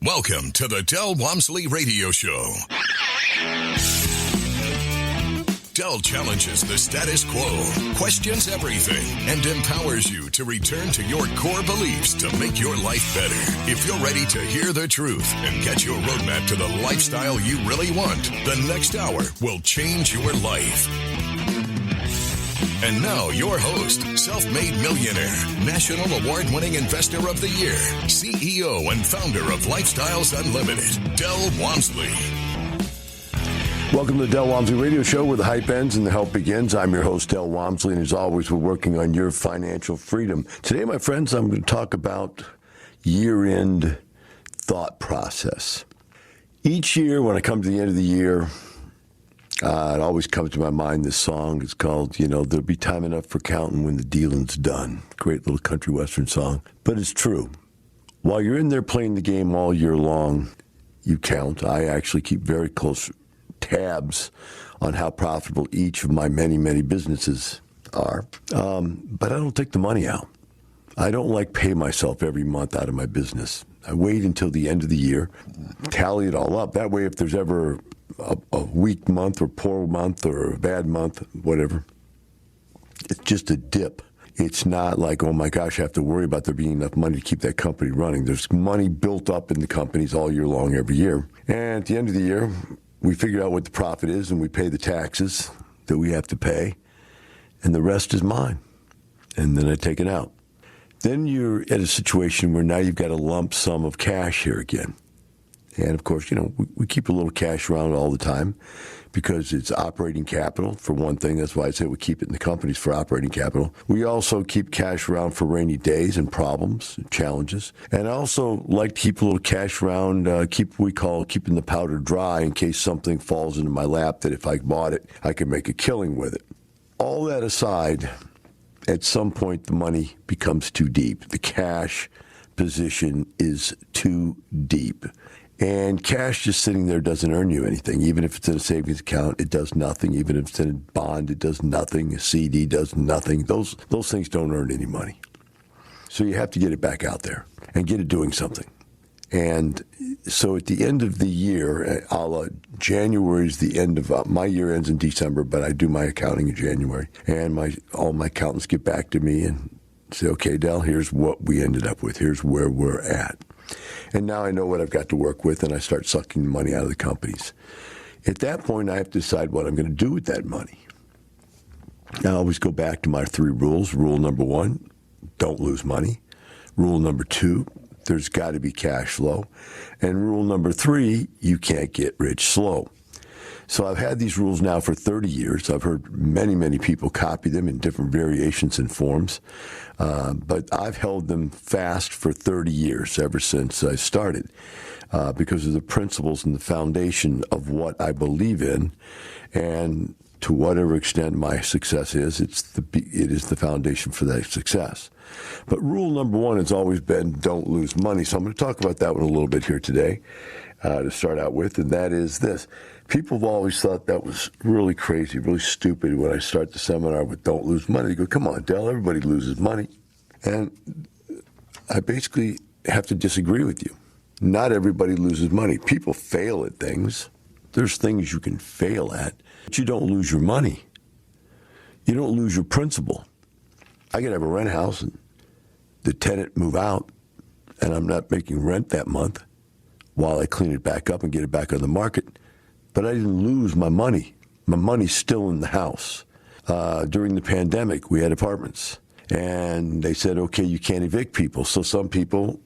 Welcome to the Del Walmsley Radio Show. Del challenges the status quo, questions everything, and empowers you to return to your core beliefs to make your life better. If you're ready to hear the truth and get your roadmap to the lifestyle you really want, the next hour will change your life. And now your host, self-made millionaire, national award-winning investor of the year, CEO and founder of Lifestyles Unlimited, Del Walmsley. Welcome to the Del Walmsley Radio Show, where the hype ends and the help begins. I'm your host, Del Walmsley, and as always, we're working on your financial freedom. Today, my friends, I'm going to talk about year-end thought process. Each year, when I come to the end of the year, it always comes to my mind, this song. It's called, There'll Be Time Enough for Counting When the Dealing's Done. Great little country western song. But it's true. While you're in there playing the game all year long, you count. I actually keep very close tabs on how profitable each of my many, many businesses are. But I don't take the money out. I don't pay myself every month out of my business. I wait until the end of the year, tally it all up. That way, if there's ever a weak month or poor month or a bad month, whatever, it's just a dip. It's not like, oh my gosh, I have to worry about there being enough money to keep that company running. There's money built up in the companies all year long, every year. And at the end of the year, we figure out what the profit is and we pay the taxes that we have to pay, and the rest is mine. And then I take it out. Then you're at a situation where now you've got a lump sum of cash here again. And, of course, we keep a little cash around all the time because it's operating capital, for one thing. That's why I say we keep it in the companies for operating capital. We also keep cash around for rainy days and problems and challenges. And I also like to keep a little cash around, keeping the powder dry in case something falls into my lap that if I bought it, I could make a killing with it. All that aside, at some point the money becomes too deep. The cash position is too deep. And cash just sitting there doesn't earn you anything. Even if it's in a savings account, it does nothing. Even if it's in a bond, it does nothing. A CD does nothing. Those things don't earn any money. So you have to get it back out there and get it doing something. And so at the end of the year, January is the end of my year ends in December, but I do my accounting in January. And all my accountants get back to me and say, okay, Del, here's what we ended up with. Here's where we're at. And now I know what I've got to work with, and I start sucking the money out of the companies. At that point, I have to decide what I'm going to do with that money. I always go back to my 3 rules. Rule number 1, don't lose money. Rule number 2, there's got to be cash flow. And rule number 3, you can't get rich slow. So I've had these rules now for 30 years. I've heard many, many people copy them in different variations and forms. But I've held them fast for 30 years, ever since I started, because of the principles and the foundation of what I believe in. And to whatever extent my success is, it is the foundation for that success. But rule number 1 has always been don't lose money. So I'm going to talk about that one a little bit here today to start out with, and that is this. People have always thought that was really crazy, really stupid when I start the seminar with don't lose money. They go, come on, Del, everybody loses money. And I basically have to disagree with you. Not everybody loses money. People fail at things. There's things you can fail at, but you don't lose your money. You don't lose your principal. I could have a rent house and the tenant move out, and I'm not making rent that month while I clean it back up and get it back on the market. But I didn't lose my money. My money's still in the house. During the pandemic, we had apartments. And they said, okay, you can't evict people. So some people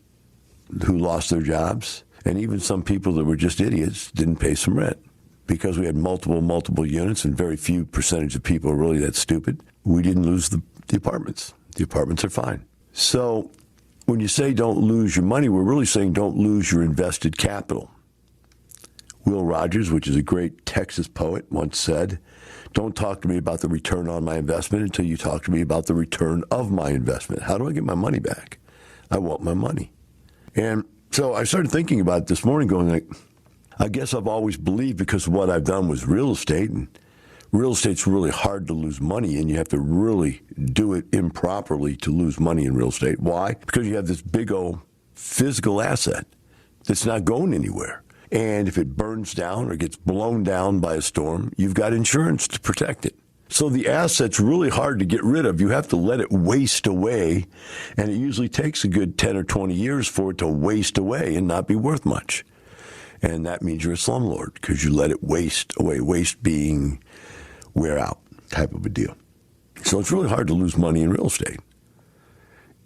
who lost their jobs, and even some people that were just idiots, didn't pay some rent. Because we had multiple units and very few percentage of people are really that stupid, we didn't lose the apartments. The apartments are fine. So when you say don't lose your money, we're really saying don't lose your invested capital. Will Rogers, which is a great Texas poet, once said, don't talk to me about the return on my investment until you talk to me about the return of my investment. How do I get my money back? I want my money. And so I started thinking about it this morning, going I guess I've always believed, because what I've done was real estate, and real estate's really hard to lose money in. You have to really do it improperly to lose money in real estate. Why? Because you have this big old physical asset. that's not going anywhere. And if it burns down or gets blown down by a storm, you've got insurance to protect it. So the asset's really hard to get rid of. You have to let it waste away, and it usually takes a good 10 or 20 years for it to waste away and not be worth much. And that means you're a slumlord because you let it waste away, waste being wear out type of a deal. So it's really hard to lose money in real estate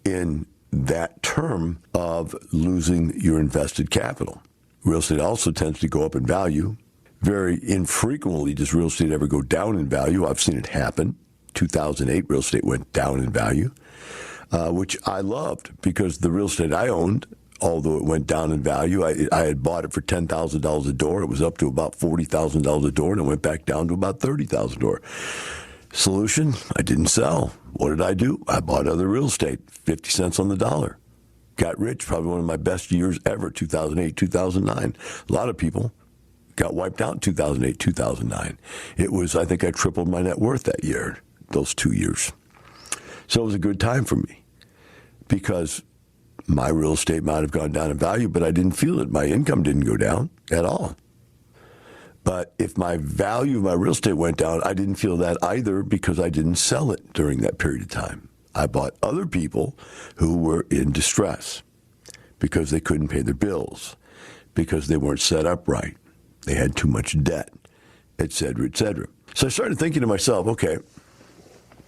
in that term of losing your invested capital. Real estate also tends to go up in value. Very infrequently does real estate ever go down in value. I've seen it happen. 2008, real estate went down in value, which I loved because the real estate I owned, although it went down in value, I had bought it for $10,000 a door. It was up to about $40,000 a door, and it went back down to about $30,000 a door. Solution, I didn't sell. What did I do? I bought other real estate, 50 cents on the dollar. Got rich, probably one of my best years ever, 2008, 2009. A lot of people got wiped out in 2008, 2009. It was, I think I tripled my net worth that year, those 2 years. So it was a good time for me because my real estate might have gone down in value, but I didn't feel it. My income didn't go down at all. But if my value of my real estate went down, I didn't feel that either because I didn't sell it during that period of time. I bought other people who were in distress because they couldn't pay their bills, because they weren't set up right. They had too much debt, et cetera, et cetera. So I started thinking to myself, okay,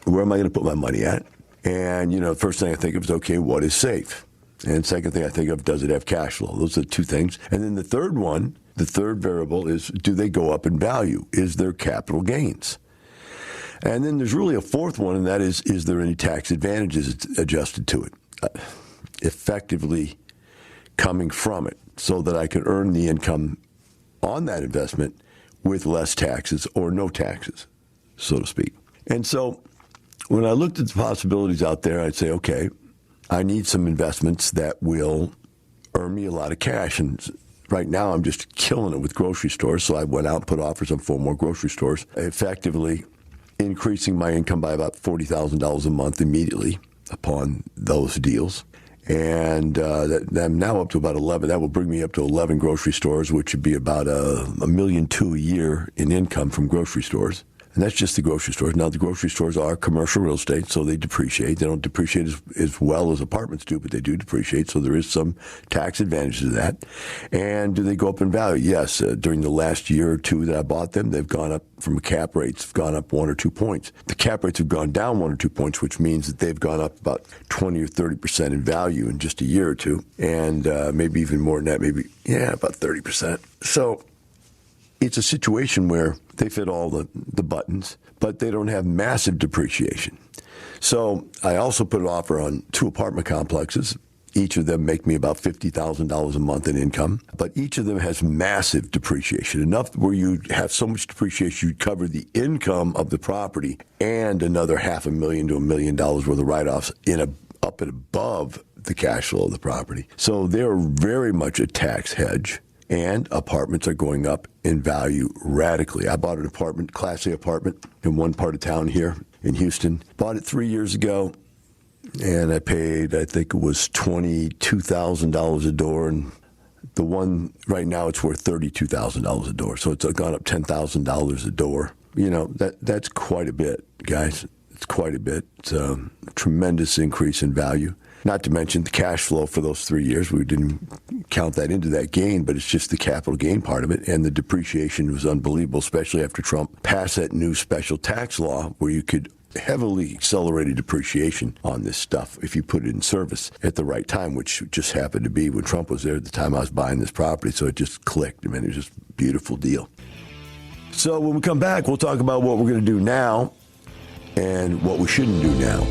where am I going to put my money at? And, the first thing I think of is, okay, what is safe? And second thing I think of, does it have cash flow? Those are the two things. And then the third one, the third variable is, do they go up in value? Is there capital gains? And then there's really a fourth one, and that is there any tax advantages adjusted to it, effectively coming from it, so that I could earn the income on that investment with less taxes or no taxes, so to speak. And so when I looked at the possibilities out there, I'd say, okay, I need some investments that will earn me a lot of cash. And right now I'm just killing it with grocery stores, so I went out and put offers on 4 more grocery stores, effectively increasing my income by about $40,000 a month immediately upon those deals. And I'm now up to about 11. That will bring me up to 11 grocery stores, which would be about $1.2 million a year in income from grocery stores. And that's just the grocery stores. Now, the grocery stores are commercial real estate, so they depreciate. They don't depreciate as well as apartments do, but they do depreciate, so there is some tax advantage to that. And do they go up in value? Yes. During the last year or two that I bought them, they've gone up from cap rates, have gone up 1 or 2 points. The cap rates have gone down 1 or 2 points, which means that they've gone up about 20 or 30% in value in just a year or two, and maybe even more than that, about 30%. So it's a situation where they fit all the buttons, but they don't have massive depreciation. So I also put an offer on 2 apartment complexes. Each of them make me about $50,000 a month in income, but each of them has massive depreciation, enough where you have so much depreciation you'd cover the income of the property and another $500,000 to $1 million worth of write-offs up and above the cash flow of the property. So they're very much a tax hedge. And apartments are going up in value radically. I bought an apartment, Class A apartment, in one part of town here in Houston. Bought it 3 years ago, and I paid, I think it was $22,000 a door. And the one right now, it's worth $32,000 a door. So it's gone up $10,000 a door. That's quite a bit, guys. It's quite a bit. It's a tremendous increase in value. Not to mention the cash flow for those 3 years. We didn't count that into that gain, but it's just the capital gain part of it. And the depreciation was unbelievable, especially after Trump passed that new special tax law where you could heavily accelerate depreciation on this stuff if you put it in service at the right time, which just happened to be when Trump was there at the time I was buying this property. So it just clicked. I mean, it was just a beautiful deal. So when we come back, we'll talk about what we're going to do now and what we shouldn't do now.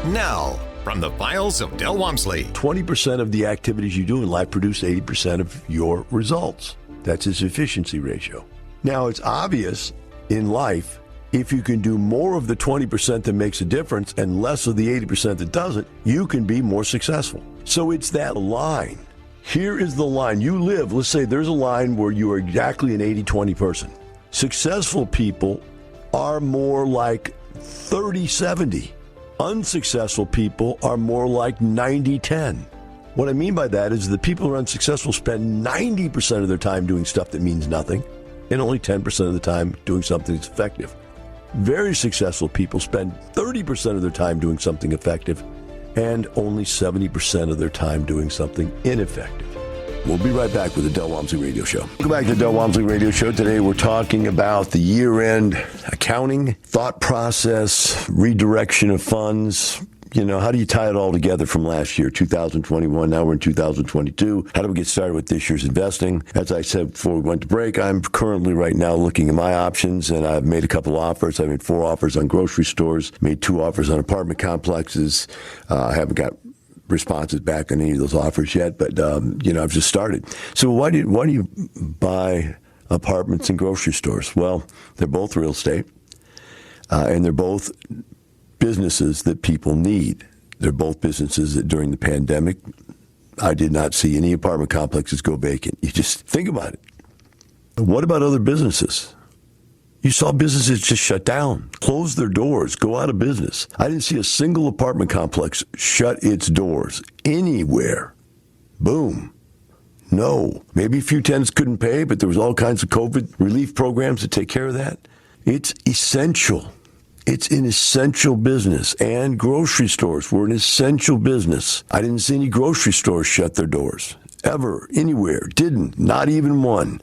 Now, from the files of Del Walmsley. 20% of the activities you do in life produce 80% of your results. That's his efficiency ratio. Now, it's obvious in life, if you can do more of the 20% that makes a difference and less of the 80% that doesn't, you can be more successful. So it's that line. Here is the line. You live, let's say there's a line where you are exactly an 80-20 person. Successful people are more like 30-70. Unsuccessful people are more like 90-10. What I mean by that is the people who are unsuccessful spend 90% of their time doing stuff that means nothing and only 10% of the time doing something that's effective. Very successful people spend 30% of their time doing something effective and only 70% of their time doing something ineffective. We'll be right back with the Del Walmsley Radio Show. Welcome back to the Del Walmsley Radio Show. Today we're talking about the year-end accounting, thought process, redirection of funds. You know, how do you tie it all together from last year, 2021? Now we're in 2022. How do we get started with this year's investing? As I said before we went to break, I'm currently right now looking at my options, and I've made a couple offers. I've made 4 offers on grocery stores, made 2 offers on apartment complexes. I haven't got responses back on any of those offers yet, but, I've just started. So why do you buy apartments and grocery stores? Well, they're both real estate, and they're both businesses that people need. They're both businesses that during the pandemic, I did not see any apartment complexes go vacant. You just think about it. What about other businesses? You saw businesses just shut down, close their doors, go out of business. I didn't see a single apartment complex shut its doors anywhere. Boom. No. Maybe a few tenants couldn't pay, but there was all kinds of COVID relief programs to take care of that. It's essential. It's an essential business, and grocery stores were an essential business. I didn't see any grocery stores shut their doors, ever, anywhere. Didn't, not even one.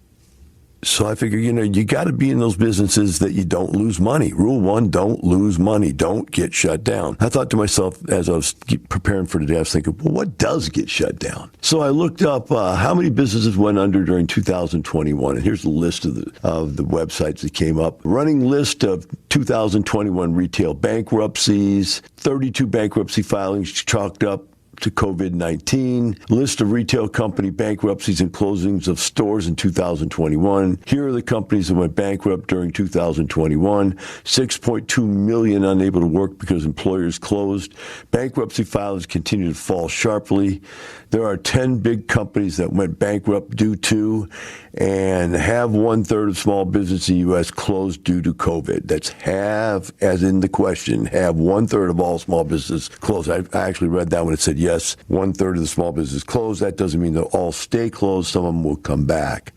So I figure, you got to be in those businesses that you don't lose money. Rule 1, don't lose money. Don't get shut down. I thought to myself as I was preparing for today, I was thinking, well, what does get shut down? So I looked up how many businesses went under during 2021. And here's the list of the websites that came up. Running list of 2021 retail bankruptcies, 32 bankruptcy filings chalked up to COVID-19, list of retail company bankruptcies and closings of stores in 2021. Here are the companies that went bankrupt during 2021. 6.2 million unable to work because employers closed. Bankruptcy filings continue to fall sharply. There are 10 big companies that went bankrupt due to and have 1/3 of small business in the U.S. closed due to COVID. That's have, as in the question, have 1/3 of all small businesses closed. I actually read that when it said yes, 1/3 of the small business closed. That doesn't mean they'll all stay closed. Some of them will come back.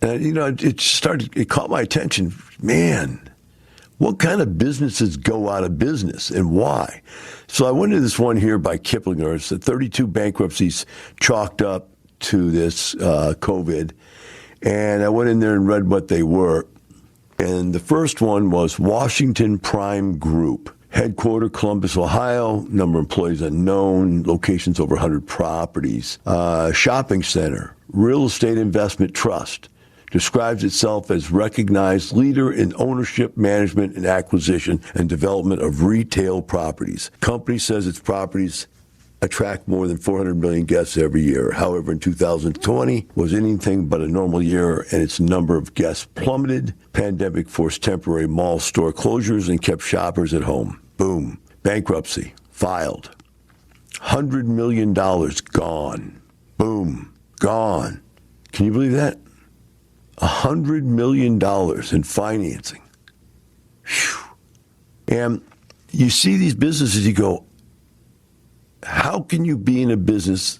And, it caught my attention. Man, what kind of businesses go out of business and why? So I went to this one here by Kiplinger. It's the 32 bankruptcies chalked up to this COVID. And I went in there and read what they were. And the first one was Washington Prime Group. Headquarter, Columbus, Ohio. Number of employees unknown. Locations over 100 properties. Shopping center. Real estate investment trust. Describes itself as recognized leader in ownership, management, and acquisition and development of retail properties. Company says its properties attract more than 400 million guests every year. However, in 2020 was anything but a normal year, and its number of guests plummeted. Pandemic forced temporary mall store closures and kept shoppers at home. Boom. Bankruptcy filed. $100 million gone. Boom. Gone. Can you believe that? $100 million in financing. Whew. And you see these businesses, you go, how can you be in a business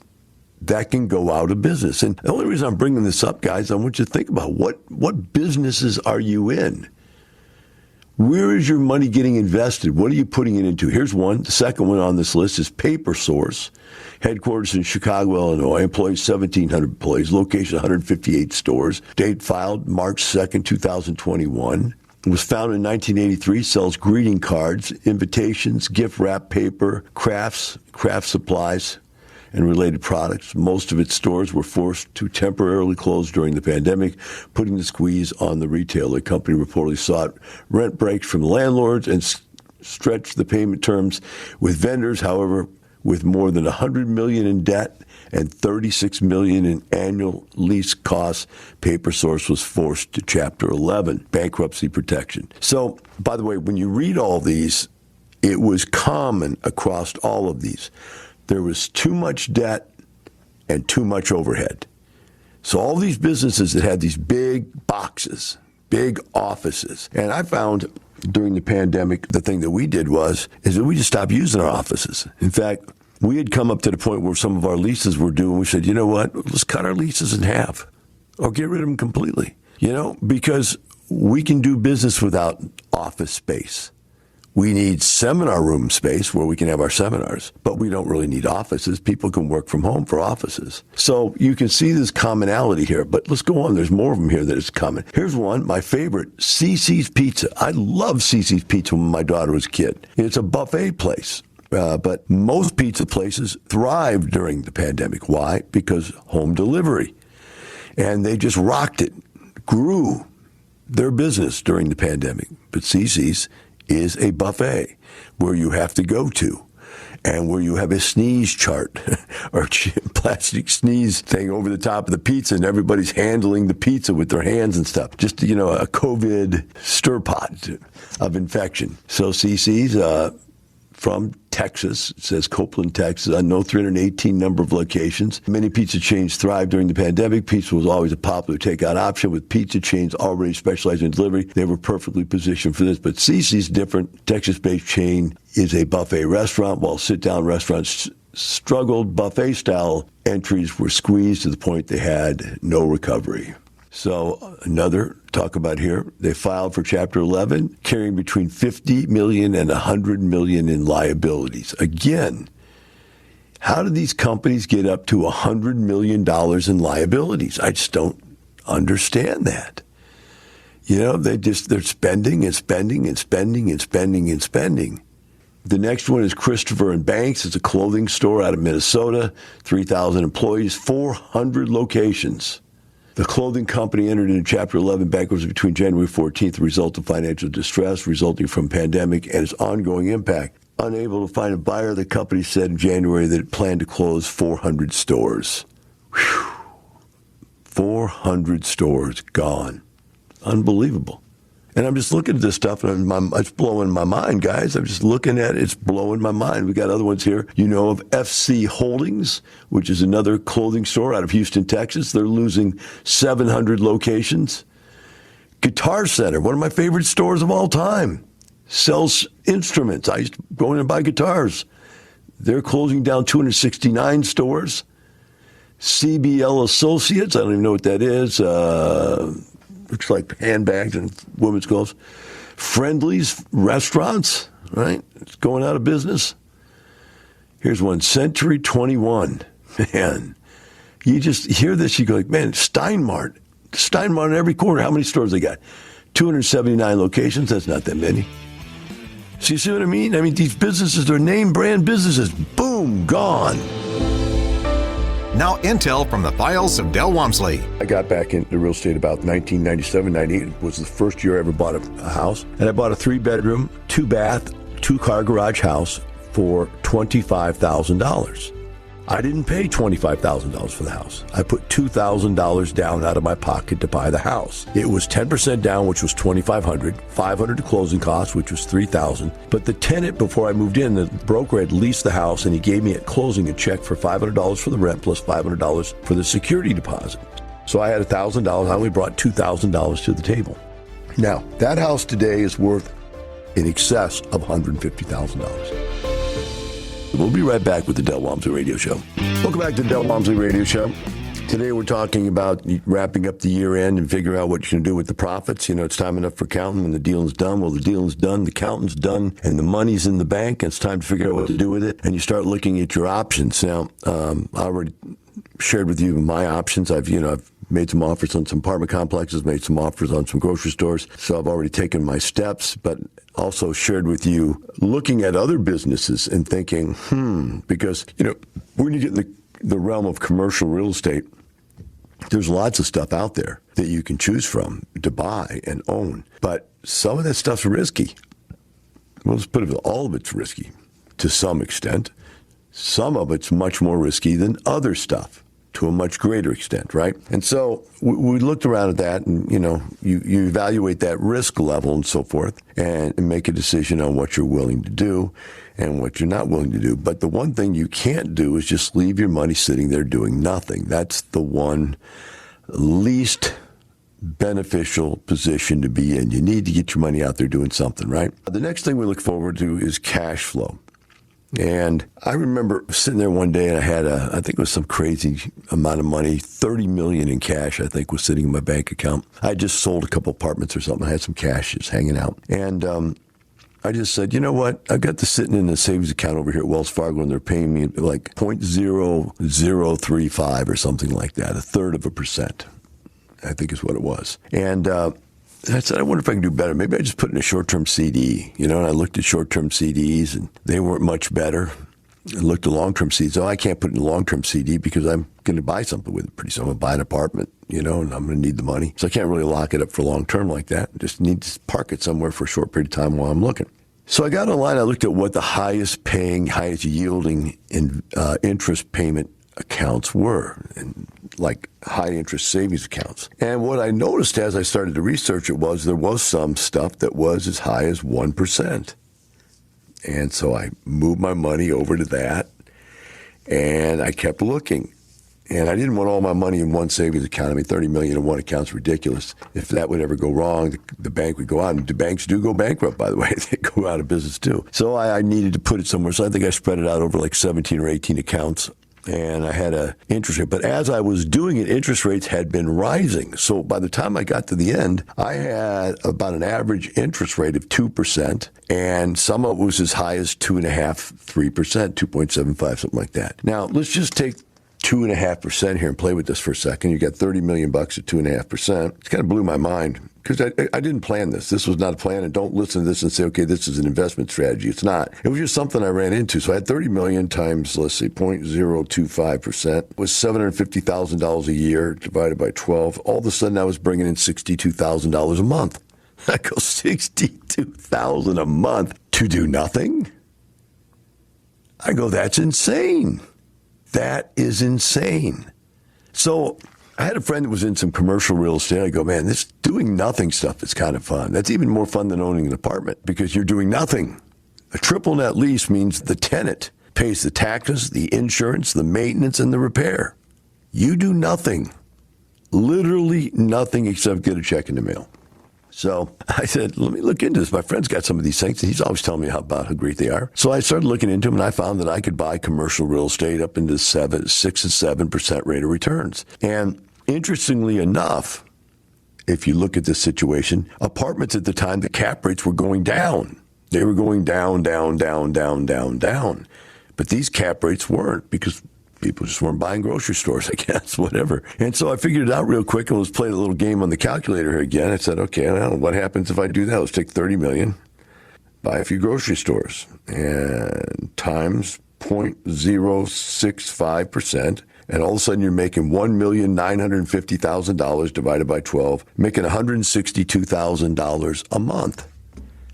that can go out of business? And the only reason I'm bringing this up, guys, I want you to think about what businesses are you in? Where is your money getting invested? What are you putting it into? Here's one. The second one on this list is Paper Source. Headquarters in Chicago, Illinois. Employees 1,700 employees. Location 158 stores. Date filed March 2nd, 2021. It was founded in 1983. Sells greeting cards, invitations, gift wrap paper, craft supplies, and related products. Most of its stores were forced to temporarily close during the pandemic, putting the squeeze on the retailer. The company reportedly sought rent breaks from landlords and stretched the payment terms with vendors. However, with more than $100 million in debt and $36 million in annual lease costs, Paper Source was forced to Chapter 11, bankruptcy protection. So, by the way, when you read all these, it was common across all of these. There was too much debt and too much overhead. So all these businesses that had these big boxes, big offices, and I found during the pandemic, the thing that we did is that we just stopped using our offices. In fact, We had come up to the point where some of our leases were due, and we said, you know what, let's cut our leases in half or get rid of them completely, because we can do business without office space. We need seminar room space where we can have our seminars, but we don't really need offices. People can work from home for offices. So you can see this commonality here, but let's go on. There's more of them here that is common. Here's one, my favorite, Cici's Pizza. I love Cici's Pizza when my daughter was a kid. It's a buffet place. But most pizza places thrived during the pandemic. Why? Because home delivery. And they just rocked it, grew their business during the pandemic. But Cici's is a buffet where you have to go to and where you have a sneeze chart or plastic sneeze thing over the top of the pizza, and everybody's handling the pizza with their hands and stuff. Just, a COVID stir pot of infection. So Cici's, from Texas, it says Copeland, Texas, no 318 number of locations. Many pizza chains thrived during the pandemic. Pizza was always a popular takeout option. With pizza chains already specializing in delivery, they were perfectly positioned for this. But Cici's different. Texas-based chain is a buffet restaurant, while sit-down restaurants struggled. Buffet-style entries were squeezed to the point they had no recovery. So another talk about here, they filed for Chapter 11, carrying between $50 million and $100 million in liabilities. Again, how did these companies get up to $100 million in liabilities? I just don't understand that. They're spending and spending and spending and spending and spending. The next one is Christopher and Banks. It's a clothing store out of Minnesota, 3,000 employees, 400 locations. The clothing company entered into Chapter 11 bankruptcy between January 14th, a result of financial distress resulting from pandemic and its ongoing impact. Unable to find a buyer, the company said in January that it planned to close 400 stores. Whew. 400 stores gone. Unbelievable. And I'm just looking at this stuff, and it's blowing my mind, guys. I'm just looking at it. It's blowing my mind. We got other ones here. Of FC Holdings, which is another clothing store out of Houston, Texas. They're losing 700 locations. Guitar Center, one of my favorite stores of all time, sells instruments. I used to go in and buy guitars. They're closing down 269 stores. CBL Associates, I don't even know what that is. Looks like handbags and women's clothes. Friendly's Restaurants, right? It's going out of business. Here's one, Century 21. Man, you just hear this, you go like, man, Steinmart in every corner. How many stores they got? 279 locations. That's not that many. So you see what I mean? These businesses, they're name brand businesses. Boom, gone. Now intel from the files of Del Walmsley. I got back into real estate about 1997, 98. It was the first year I ever bought a house. And I bought a 3-bedroom, 2-bath, 2-car garage house for $25,000. I didn't pay $25,000 for the house. I put $2,000 down out of my pocket to buy the house. It was 10% down, which was $2,500, $500 to closing costs, which was $3,000. But the tenant, before I moved in, the broker had leased the house, and he gave me at closing a check for $500 for the rent plus $500 for the security deposit. So I had $1,000. I only brought $2,000 to the table. Now, that house today is worth in excess of $150,000. We'll be right back with the Del Walmsley Radio Show. Welcome back to the Del Walmsley Radio Show. Today we're talking about wrapping up the year end and figuring out what you're going to do with the profits. It's time enough for counting when the dealing's done. Well, the dealing's done, the counting's done, and the money's in the bank. And it's time to figure out what to do with it. And you start looking at your options. Now, I already shared with you my options. I've made some offers on some apartment complexes, made some offers on some grocery stores. So I've already taken my steps, but also shared with you looking at other businesses and thinking, because, when you get in the realm of commercial real estate, there's lots of stuff out there that you can choose from to buy and own. But some of that stuff's risky. Well, let's put it, all of it's risky to some extent. Some of it's much more risky than other stuff to a much greater extent, right? And so we looked around at that, and, you evaluate that risk level and so forth and make a decision on what you're willing to do and what you're not willing to do. But the one thing you can't do is just leave your money sitting there doing nothing. That's the one least beneficial position to be in. You need to get your money out there doing something, right? The next thing we look forward to is cash flow. And I remember sitting there one day and I had I think it was some crazy amount of money, $30 million in cash, I think, was sitting in my bank account. I just sold a couple apartments or something. I had some cash just hanging out. And I just said, you know what? I've got this sitting in a savings account over here at Wells Fargo, and they're paying me like 0.0035 or something like that, 1/3%, I think is what it was. And I said, I wonder if I can do better. Maybe I just put in a short-term CD, and I looked at short-term CDs, and they weren't much better. I looked at long-term CDs. Oh, I can't put in a long-term CD because I'm going to buy something with it pretty soon. I'm going to buy an apartment, and I'm going to need the money. So I can't really lock it up for long-term like that. I just need to park it somewhere for a short period of time while I'm looking. So I got online. I looked at what the highest paying, highest yielding interest payment accounts were, and like high interest savings accounts. And what I noticed as I started to research it was there was some stuff that was as high as 1%. And so I moved my money over to that, and I kept looking. And I didn't want all my money in one savings account. I mean, $30 million in one account's ridiculous. If that would ever go wrong, the bank would go out. And the banks do go bankrupt, by the way. They go out of business, too. So I needed to put it somewhere. So I think I spread it out over like 17 or 18 accounts. And I had an interest rate. But as I was doing it, interest rates had been rising. So by the time I got to the end, I had about an average interest rate of 2%. And some of it was as high as 2.5%, 3%, 2.75, something like that. Now, let's just take 2.5% here and play with this for a second. You got $30 million at 2.5%. It kind of blew my mind because I didn't plan this. This was not a plan. And don't listen to this and say, okay, this is an investment strategy. It's not. It was just something I ran into. So I had $30 million times, let's see, 0.025% was $750,000 a year divided by 12. All of a sudden, I was bringing in $62,000 a month. I go, $62,000 a month to do nothing? I go, that's insane. That is insane. So I had a friend that was in some commercial real estate. I go, man, this doing nothing stuff is kind of fun. That's even more fun than owning an apartment because you're doing nothing. A triple net lease means the tenant pays the taxes, the insurance, the maintenance, and the repair. You do nothing. Literally nothing except get a check in the mail. So I said, let me look into this. My friend's got some of these things, and he's always telling me about how great they are. So I started looking into them, and I found that I could buy commercial real estate up into 6 and 7% rate of returns. And interestingly enough, if you look at this situation, apartments at the time, the cap rates were going down. They were going down, down, down, down, down, down. But these cap rates weren't because people just weren't buying grocery stores, I guess, whatever. And so I figured it out real quick and let's play a little game on the calculator again. I said, okay, well, what happens if I do that? Let's take $30 million, buy a few grocery stores, and times 0.065%. And all of a sudden you're making $1,950,000 divided by 12, making $162,000 a month.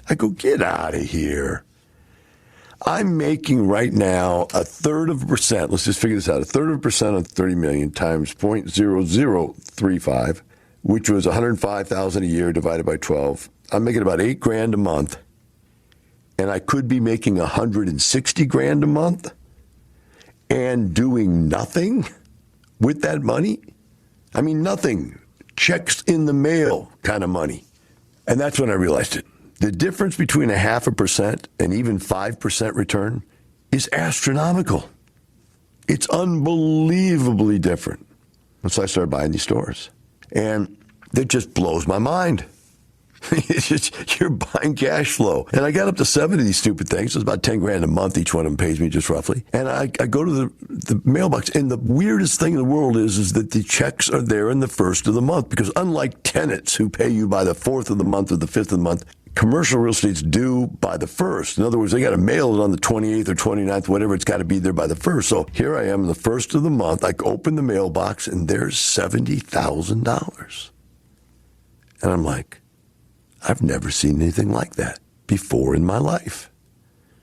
I go, get out of here. I'm making right now 1/3%. Let's just figure this out. 1/3% on 30 million times 0.0035, which was $105,000 a year divided by 12. I'm making about $8,000 a month, and I could be making $160,000 a month and doing nothing with that money. I mean, nothing. Checks in the mail kind of money. And that's when I realized it. The difference between 0.5% and even 5% return is astronomical. It's unbelievably different. And so I started buying these stores. And it just blows my mind. It's just, you're buying cash flow. And I got up to 7 of these stupid things. It's about $10,000 a month. Each one of them pays me just roughly. And I go to the mailbox. And the weirdest thing in the world is that the checks are there in the first of the month. Because unlike tenants who pay you by the 4th of the month or the 5th of the month, commercial real estate's due by the 1st. In other words, they got to mail it on the 28th or 29th, whatever. It's got to be there by the 1st. So here I am, the 1st of the month. I open the mailbox, and there's $70,000. And I'm like, I've never seen anything like that before in my life.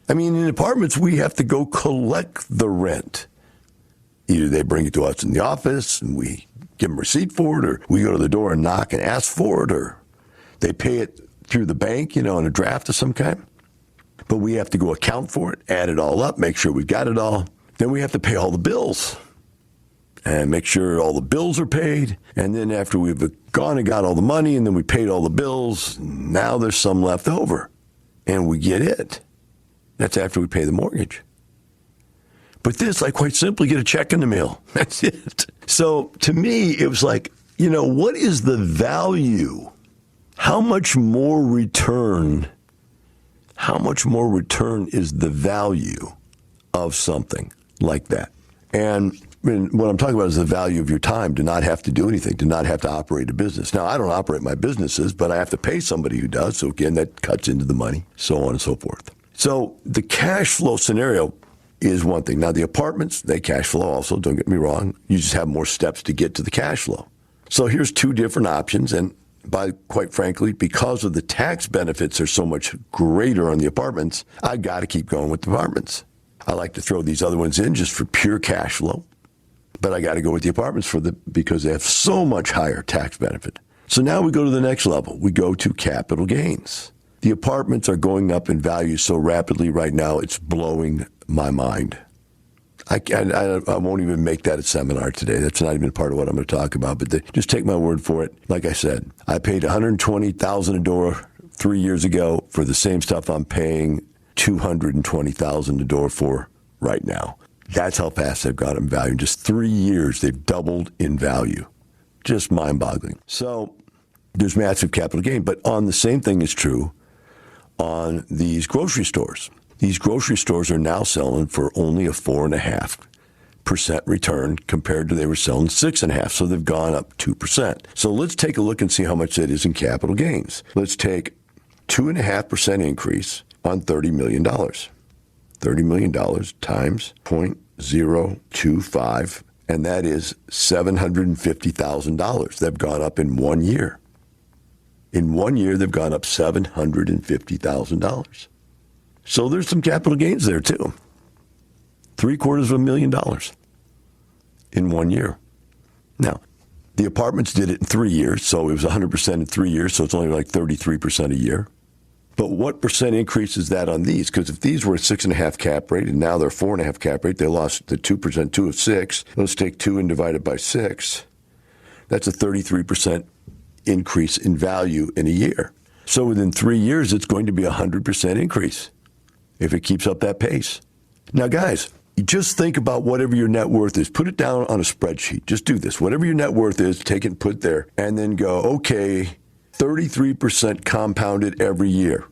I mean, in apartments, we have to go collect the rent. Either they bring it to us in the office, and we give them a receipt for it, or we go to the door and knock and ask for it, or they pay it through the bank, in a draft of some kind. But we have to go account for it, add it all up, make sure we've got it all. Then we have to pay all the bills and make sure all the bills are paid. And then after we've gone and got all the money and then we paid all the bills, now there's some left over. And we get it. That's after we pay the mortgage. But this, I quite simply get a check in the mail. That's it. So to me, it was like, what is the value? How much more return is the value of something like that? And what I'm talking about is the value of your time to not have to do anything, to not have to operate a business. Now, I don't operate my businesses, but I have to pay somebody who does. So again, that cuts into the money, so on and so forth. So the cash flow scenario is one thing. Now, the apartments, they cash flow also, don't get me wrong. You just have more steps to get to the cash flow. So here's two different options. And quite frankly, because of the tax benefits are so much greater on the apartments, I got to keep going with the apartments. I like to throw these other ones in just for pure cash flow. But I got to go with the apartments because they have so much higher tax benefit. So now we go to the next level. We go to capital gains. The apartments are going up in value so rapidly right now, it's blowing my mind. I won't even make that a seminar today. That's not even part of what I'm going to talk about. But just take my word for it. Like I said, I paid $120,000 a door 3 years ago for the same stuff I'm paying $220,000 a door for right now. That's how fast they've gone in value. In just 3 years, they've doubled in value. Just mind-boggling. So there's massive capital gain. But the same thing is true on these grocery stores. These grocery stores are now selling for only a 4.5% return compared to they were selling 6.5%. So they've gone up 2%. So let's take a look and see how much that is in capital gains. Let's take 2.5% increase on $30 million. $30 million times 0.025, and that is $750,000. They've gone up in 1 year. In 1 year, they've gone up $750,000. So there's some capital gains there, too. $750,000 in 1 year. Now, the apartments did it in 3 years, so it was 100% in 3 years, so it's only like 33% a year. But what percent increase is that on these? Because if these were a 6.5 cap rate and now they're 4.5 cap rate, they lost the 2%, 2 of 6. Let's take 2 and divide it by 6. That's a 33% increase in value in a year. So within 3 years, it's going to be a 100% increase if it keeps up that pace. Now, guys, just think about whatever your net worth is. Put it down on a spreadsheet. Just do this. Whatever your net worth is, take it and put it there, and then go, okay, 33% compounded every year.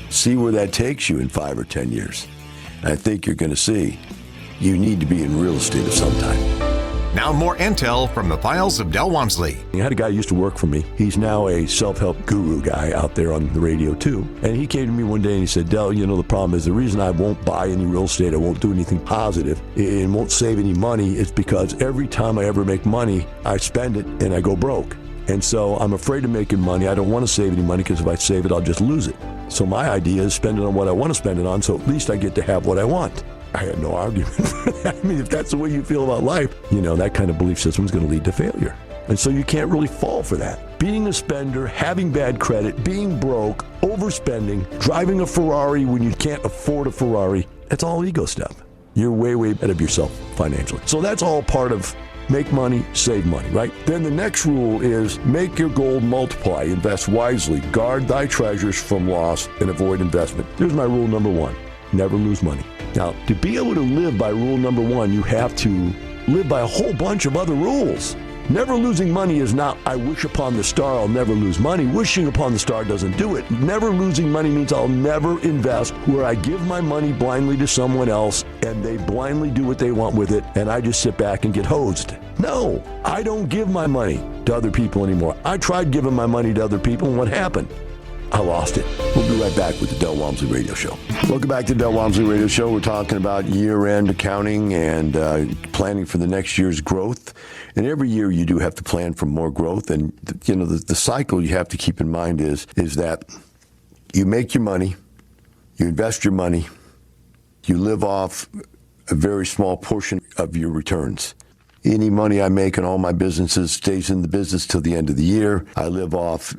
See where that takes you in 5 or 10 years. I think you're going to see you need to be in real estate of some time. Now more intel from the files of Del Walmsley. I had a guy who used to work for me. He's now a self-help guru guy out there on the radio too. And he came to me one day and he said, Del, the problem is the reason I won't buy any real estate, I won't do anything positive, and won't save any money is because every time I ever make money, I spend it and I go broke. And so I'm afraid of making money. I don't want to save any money because if I save it, I'll just lose it. So my idea is spend it on what I want to spend it on, so at least I get to have what I want. I had no argument for that. I mean, if that's the way you feel about life, that kind of belief system is going to lead to failure. And so you can't really fall for that. Being a spender, having bad credit, being broke, overspending, driving a Ferrari when you can't afford a Ferrari, that's all ego stuff. You're way, way ahead of yourself financially. So that's all part of make money, save money, right? Then the next rule is make your gold multiply, invest wisely, guard thy treasures from loss, and avoid investment. Here's my rule number 1, never lose money. Now, to be able to live by rule number 1, you have to live by a whole bunch of other rules. Never losing money is not, I wish upon the star I'll never lose money. Wishing upon the star doesn't do it. Never losing money means I'll never invest where I give my money blindly to someone else and they blindly do what they want with it and I just sit back and get hosed. No, I don't give my money to other people anymore. I tried giving my money to other people and what happened? I lost it. We'll be right back with the Del Walmsley Radio Show. Welcome back to the Del Walmsley Radio Show. We're talking about year-end accounting and planning for the next year's growth. And every year you do have to plan for more growth. And, the cycle you have to keep in mind is that you make your money, you invest your money, you live off a very small portion of your returns. Any money I make in all my businesses stays in the business till the end of the year. I live off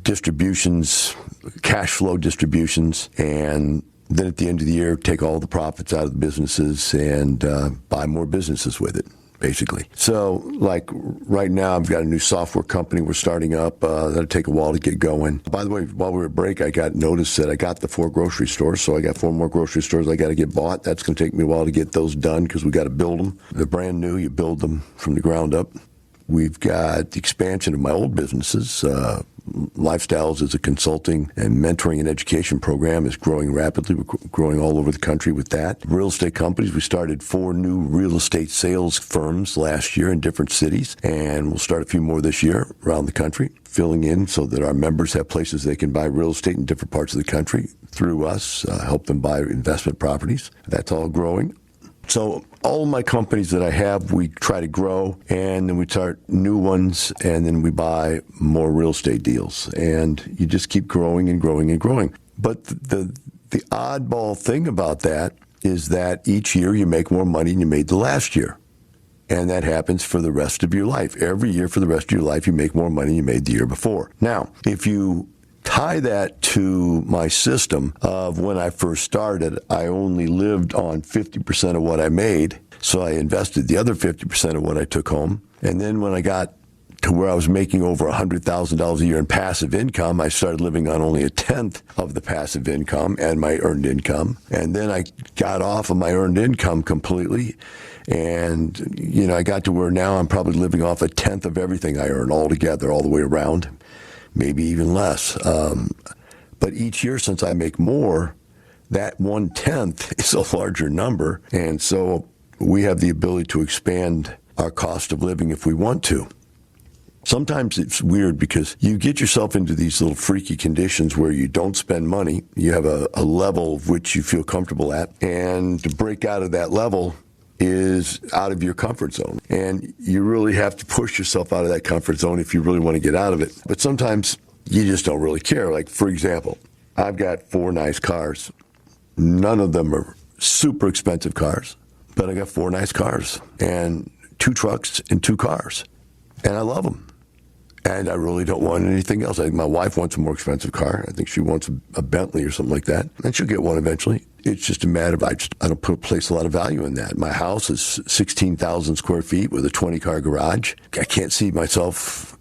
distributions, cash flow distributions, and then at the end of the year, take all the profits out of the businesses and buy more businesses with it. basically. So, like right now, I've got a new software company we're starting up. That'll take a while to get going. By the way, while we were at break, I got notice that I got the 4 grocery stores, so I got 4 more grocery stores I got to get bought. That's going to take me a while to get those done because we got to build them. They're brand new. You build them from the ground up. We've got the expansion of my old businesses. Lifestyles as a consulting and mentoring and education program is growing rapidly. We're growing all over the country with that. Real estate companies, we started 4 new real estate sales firms last year in different cities, and we'll start a few more this year around the country, filling in so that our members have places they can buy real estate in different parts of the country through us, help them buy investment properties. That's all growing. So all of my companies that I have, we try to grow, and then we start new ones, and then we buy more real estate deals. And you just keep growing and growing and growing. But the oddball thing about that is that each year you make more money than you made the last year. And that happens for the rest of your life. Every year for the rest of your life, you make more money than you made the year before. Now, if you tie that to my system of when I first started, I only lived on 50% of what I made, so I invested the other 50% of what I took home. And then when I got to where I was making over $100,000 a year in passive income, I started living on only a tenth of the passive income and my earned income. And then I got off of my earned income completely. And, I got to where now I'm probably living off a tenth of everything I earn altogether, all the way around. Maybe even less. But each year since I make more, that 1/10 is a larger number. And so we have the ability to expand our cost of living if we want to. Sometimes it's weird because you get yourself into these little freaky conditions where you don't spend money. You have a level of which you feel comfortable at. And to break out of that level is out of your comfort zone. And you really have to push yourself out of that comfort zone if you really want to get out of it. But sometimes you just don't really care. Like, for example, I've got 4 nice cars. None of them are super expensive cars, but I got 4 nice cars and 2 trucks and 2 cars. And I love them. And I really don't want anything else. I think my wife wants a more expensive car. I think she wants a Bentley or something like that. And she'll get one eventually. It's just a matter of I don't place a lot of value in that. My house is 16,000 square feet with a 20-car garage. I can't see myself,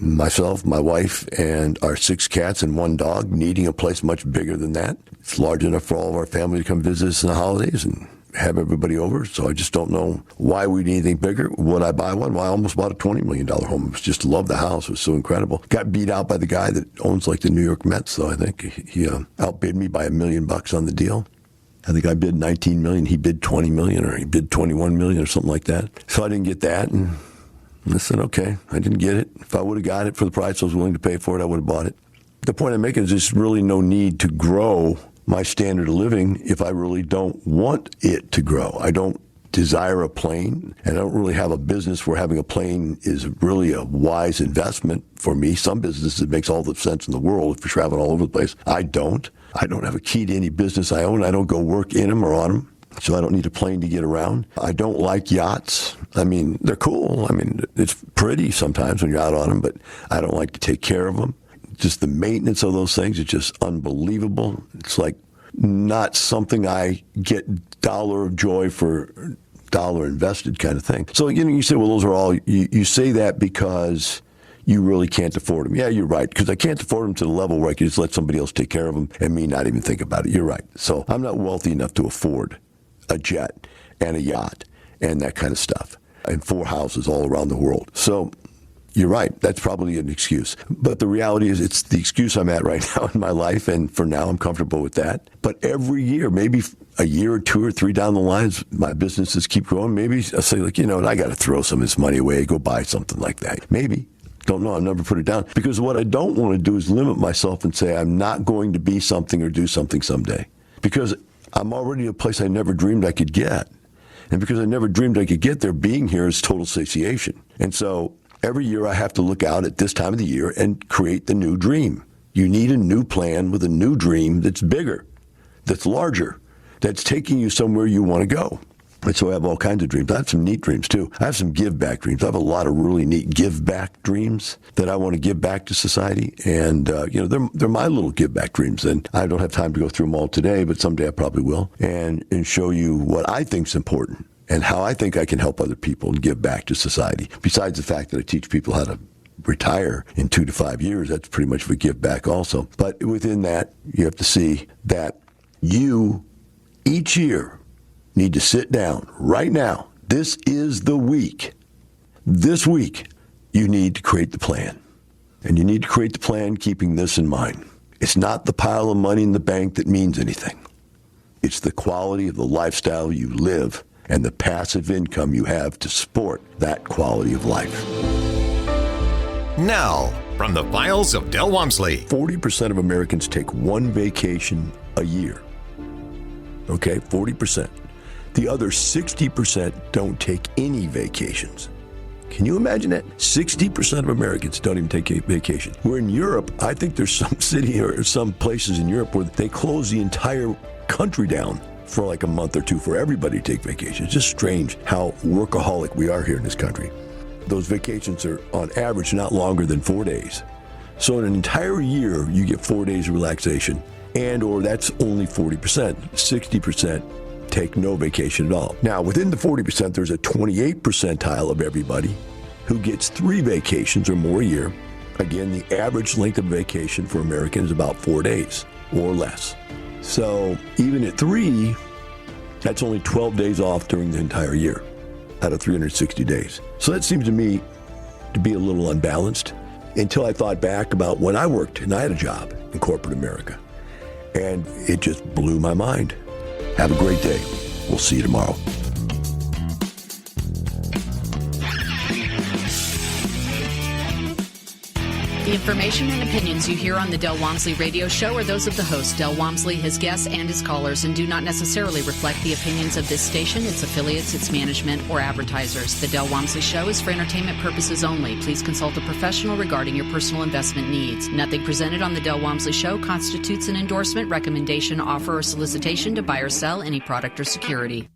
my wife, and our 6 cats and 1 dog needing a place much bigger than that. It's large enough for all of our family to come visit us in the holidays and have everybody over, so I just don't know why we need anything bigger. Would I buy one? Well, I almost bought a $20 million home. I just loved the house. It was so incredible. Got beat out by the guy that owns like the New York Mets, though. I think he outbid me by $1 million on the deal. I think I bid $19 million. He bid $20 million, or he bid $21 million or something like that. So I didn't get that, and I said, okay, I didn't get it. If I would have got it for the price I was willing to pay for it, I would have bought it. The point I'm making is there's really no need to grow my standard of living if I really don't want it to grow. I don't desire a plane, and I don't really have a business where having a plane is really a wise investment for me. Some businesses, it makes all the sense in the world if you're traveling all over the place. I don't have a key to any business I own. I don't go work in them or on them, so I don't need a plane to get around. I don't like yachts. I mean, they're cool. I mean, it's pretty sometimes when you're out on them, but I don't like to take care of them. Just the maintenance of those things is just unbelievable. It's like not something I get dollar of joy for dollar invested kind of thing. So, you say, well, those are all, you say that because you really can't afford them. Yeah, you're right, because I can't afford them to the level where I can just let somebody else take care of them and me not even think about it. You're right. So I'm not wealthy enough to afford a jet and a yacht and that kind of stuff and 4 houses all around the world. So you're right. That's probably an excuse. But the reality is it's the excuse I'm at right now in my life, and for now I'm comfortable with that. But every year, maybe a year or 2 or 3 down the line, as my businesses keep growing, maybe I'll say, like, I got to throw some of this money away, go buy something like that. Maybe. Don't know. I've never put it down. Because what I don't want to do is limit myself and say I'm not going to be something or do something someday. Because I'm already in a place I never dreamed I could get. And because I never dreamed I could get there, being here is total satiation. And so every year I have to look out at this time of the year and create the new dream. You need a new plan with a new dream that's bigger, that's larger, that's taking you somewhere you want to go. And so I have all kinds of dreams. I have some neat dreams, too. I have some give-back dreams. I have a lot of really neat give-back dreams that I want to give back to society. And, they're my little give-back dreams. And I don't have time to go through them all today, but someday I probably will. And show you what I think is important and how I think I can help other people and give back to society. Besides the fact that I teach people how to retire in 2 to 5 years, that's pretty much of a give back also. But within that, you have to see that you, each year, need to sit down right now. This is the week. This week, you need to create the plan. And you need to create the plan keeping this in mind. It's not the pile of money in the bank that means anything. It's the quality of the lifestyle you live and the passive income you have to support that quality of life. Now, from the files of Del Walmsley. 40% of Americans take one vacation a year. Okay, 40%. The other 60% don't take any vacations. Can you imagine that? 60% of Americans don't even take a vacation. We're in Europe. I think there's some city or some places in Europe where they close the entire country down for like a month or two for everybody to take vacation. It's just strange how workaholic we are here in this country. Those vacations are on average not longer than 4 days. So in an entire year, you get 4 days of relaxation, and or that's only 40%. 60% take no vacation at all. Now, within the 40%, there's a 28 percentile of everybody who gets 3 vacations or more a year. Again, the average length of vacation for Americans is about 4 days or less. So even at 3, that's only 12 days off during the entire year out of 360 days. So that seems to me to be a little unbalanced until I thought back about when I worked and I had a job in corporate America. And it just blew my mind. Have a great day. We'll see you tomorrow. The information and opinions you hear on the Del Walmsley radio show are those of the host, Del Walmsley, his guests, and his callers, and do not necessarily reflect the opinions of this station, its affiliates, its management, or advertisers. The Del Walmsley show is for entertainment purposes only. Please consult a professional regarding your personal investment needs. Nothing presented on the Del Walmsley show constitutes an endorsement, recommendation, offer, or solicitation to buy or sell any product or security.